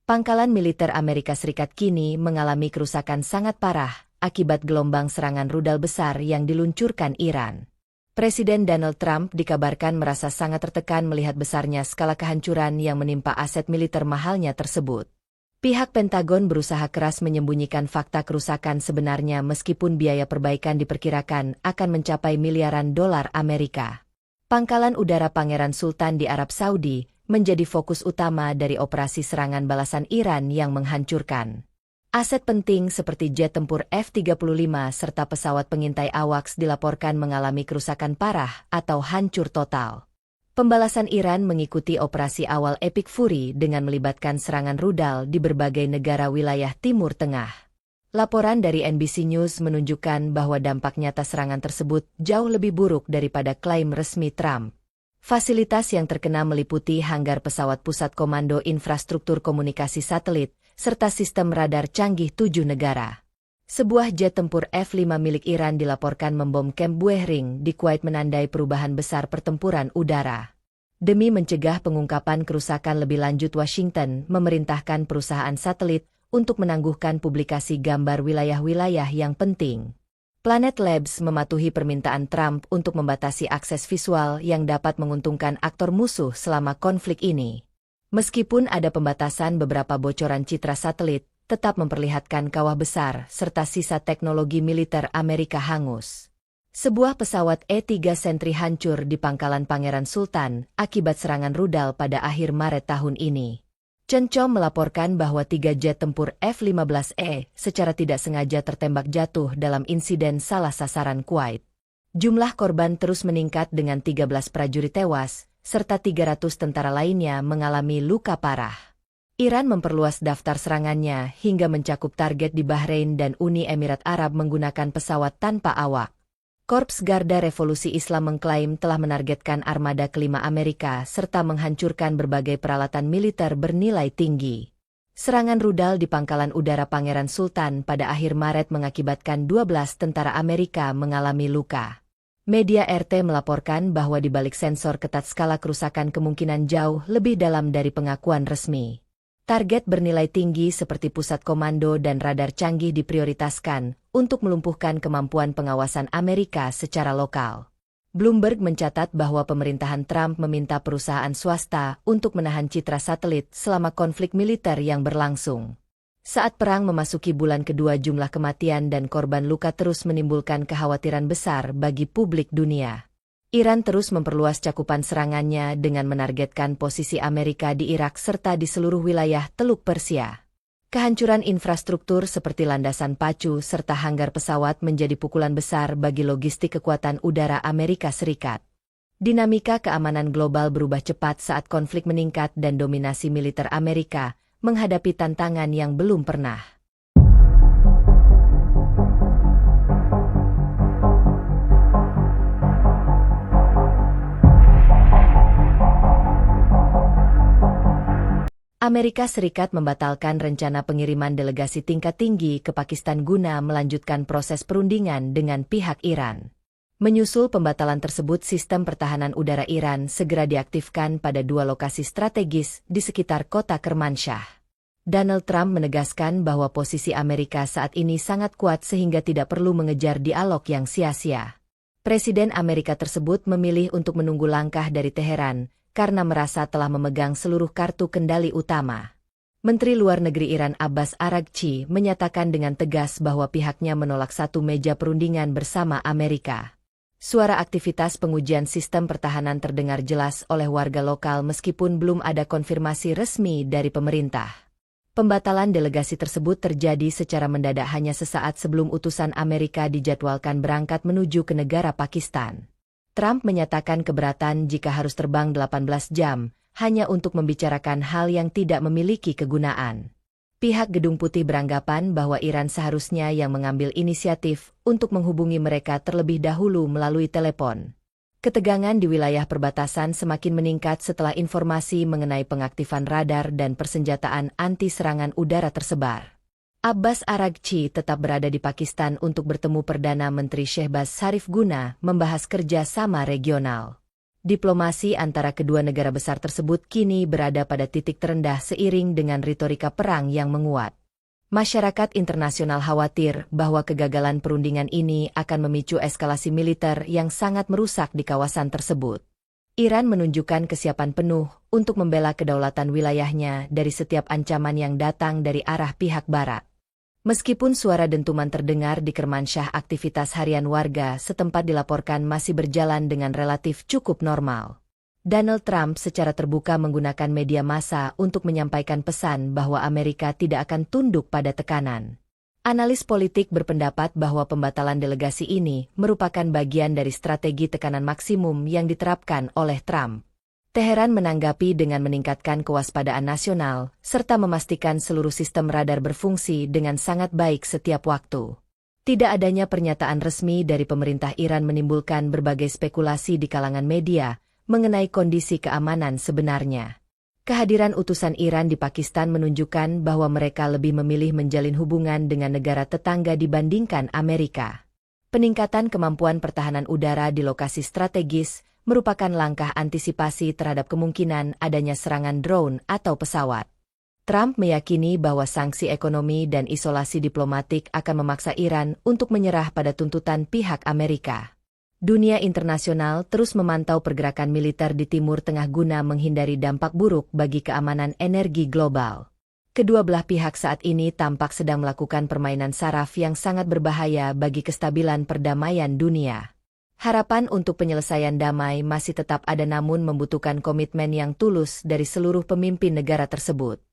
Pangkalan militer Amerika Serikat kini mengalami kerusakan sangat parah akibat gelombang serangan rudal besar yang diluncurkan Iran. Presiden Donald Trump dikabarkan merasa sangat tertekan melihat besarnya skala kehancuran yang menimpa aset militer mahalnya tersebut. Pihak Pentagon berusaha keras menyembunyikan fakta kerusakan sebenarnya meskipun biaya perbaikan diperkirakan akan mencapai miliaran dolar Amerika. Pangkalan udara Pangeran Sultan di Arab Saudi menjadi fokus utama dari operasi serangan balasan Iran yang menghancurkan. Aset penting seperti jet tempur F-35 serta pesawat pengintai AWACS dilaporkan mengalami kerusakan parah atau hancur total. Pembalasan Iran mengikuti operasi awal Epic Fury dengan melibatkan serangan rudal di berbagai negara wilayah Timur Tengah. Laporan dari NBC News menunjukkan bahwa dampak nyata serangan tersebut jauh lebih buruk daripada klaim resmi Trump. Fasilitas yang terkena meliputi hanggar pesawat pusat komando infrastruktur komunikasi satelit, serta sistem radar canggih 7 negara. Sebuah jet tempur F-5 milik Iran dilaporkan membom kamp Buehring di Kuwait menandai perubahan besar pertempuran udara. Demi mencegah pengungkapan kerusakan lebih lanjut, Washington memerintahkan perusahaan satelit untuk menangguhkan publikasi gambar wilayah-wilayah yang penting. Planet Labs mematuhi permintaan Trump untuk membatasi akses visual yang dapat menguntungkan aktor musuh selama konflik ini. Meskipun ada pembatasan, beberapa bocoran citra satelit tetap memperlihatkan kawah besar serta sisa teknologi militer Amerika hangus. Sebuah pesawat E-3 Sentry hancur di Pangkalan Pangeran Sultan akibat serangan rudal pada akhir Maret tahun ini. Cencom melaporkan bahwa 3 jet tempur F-15E secara tidak sengaja tertembak jatuh dalam insiden salah sasaran Kuwait. Jumlah korban terus meningkat dengan 13 prajurit tewas, serta 300 tentara lainnya mengalami luka parah. Iran memperluas daftar serangannya hingga mencakup target di Bahrain dan Uni Emirat Arab menggunakan pesawat tanpa awak. Korps Garda Revolusi Islam mengklaim telah menargetkan armada kelima Amerika serta menghancurkan berbagai peralatan militer bernilai tinggi. Serangan rudal di Pangkalan Udara Pangeran Sultan pada akhir Maret mengakibatkan 12 tentara Amerika mengalami luka. Media RT melaporkan bahwa di balik sensor ketat skala kerusakan kemungkinan jauh lebih dalam dari pengakuan resmi. Target bernilai tinggi seperti pusat komando dan radar canggih diprioritaskan untuk melumpuhkan kemampuan pengawasan Amerika secara lokal. Bloomberg mencatat bahwa pemerintahan Trump meminta perusahaan swasta untuk menahan citra satelit selama konflik militer yang berlangsung. Saat perang memasuki bulan kedua, jumlah kematian dan korban luka terus menimbulkan kekhawatiran besar bagi publik dunia. Iran terus memperluas cakupan serangannya dengan menargetkan posisi Amerika di Irak serta di seluruh wilayah Teluk Persia. Kehancuran infrastruktur seperti landasan pacu serta hanggar pesawat menjadi pukulan besar bagi logistik kekuatan udara Amerika Serikat. Dinamika keamanan global berubah cepat saat konflik meningkat dan dominasi militer Amerika menghadapi tantangan yang belum pernah. Amerika Serikat membatalkan rencana pengiriman delegasi tingkat tinggi ke Pakistan guna melanjutkan proses perundingan dengan pihak Iran. Menyusul pembatalan tersebut, sistem pertahanan udara Iran segera diaktifkan pada 2 lokasi strategis di sekitar kota Kermanshah. Donald Trump menegaskan bahwa posisi Amerika saat ini sangat kuat sehingga tidak perlu mengejar dialog yang sia-sia. Presiden Amerika tersebut memilih untuk menunggu langkah dari Teheran karena merasa telah memegang seluruh kartu kendali utama. Menteri Luar Negeri Iran Abbas Araghchi menyatakan dengan tegas bahwa pihaknya menolak satu meja perundingan bersama Amerika. Suara aktivitas pengujian sistem pertahanan terdengar jelas oleh warga lokal meskipun belum ada konfirmasi resmi dari pemerintah. Pembatalan delegasi tersebut terjadi secara mendadak hanya sesaat sebelum utusan Amerika dijadwalkan berangkat menuju ke negara Pakistan. Trump menyatakan keberatan jika harus terbang 18 jam, hanya untuk membicarakan hal yang tidak memiliki kegunaan. Pihak Gedung Putih beranggapan bahwa Iran seharusnya yang mengambil inisiatif untuk menghubungi mereka terlebih dahulu melalui telepon. Ketegangan di wilayah perbatasan semakin meningkat setelah informasi mengenai pengaktifan radar dan persenjataan anti-serangan udara tersebar. Abbas Araghchi tetap berada di Pakistan untuk bertemu Perdana Menteri Shehbaz Sharif guna membahas kerja sama regional. Diplomasi antara kedua negara besar tersebut kini berada pada titik terendah seiring dengan retorika perang yang menguat. Masyarakat internasional khawatir bahwa kegagalan perundingan ini akan memicu eskalasi militer yang sangat merusak di kawasan tersebut. Iran menunjukkan kesiapan penuh untuk membela kedaulatan wilayahnya dari setiap ancaman yang datang dari arah pihak barat. Meskipun suara dentuman terdengar di Kermansyah, aktivitas harian warga setempat dilaporkan masih berjalan dengan relatif cukup normal. Donald Trump secara terbuka menggunakan media massa untuk menyampaikan pesan bahwa Amerika tidak akan tunduk pada tekanan. Analis politik berpendapat bahwa pembatalan delegasi ini merupakan bagian dari strategi tekanan maksimum yang diterapkan oleh Trump. Teheran menanggapi dengan meningkatkan kewaspadaan nasional, serta memastikan seluruh sistem radar berfungsi dengan sangat baik setiap waktu. Tidak adanya pernyataan resmi dari pemerintah Iran menimbulkan berbagai spekulasi di kalangan media mengenai kondisi keamanan sebenarnya. Kehadiran utusan Iran di Pakistan menunjukkan bahwa mereka lebih memilih menjalin hubungan dengan negara tetangga dibandingkan Amerika. Peningkatan kemampuan pertahanan udara di lokasi strategis merupakan langkah antisipasi terhadap kemungkinan adanya serangan drone atau pesawat. Trump meyakini bahwa sanksi ekonomi dan isolasi diplomatik akan memaksa Iran untuk menyerah pada tuntutan pihak Amerika. Dunia internasional terus memantau pergerakan militer di Timur Tengah guna menghindari dampak buruk bagi keamanan energi global. Kedua belah pihak saat ini tampak sedang melakukan permainan saraf yang sangat berbahaya bagi kestabilan perdamaian dunia. Harapan untuk penyelesaian damai masih tetap ada, namun membutuhkan komitmen yang tulus dari seluruh pemimpin negara tersebut.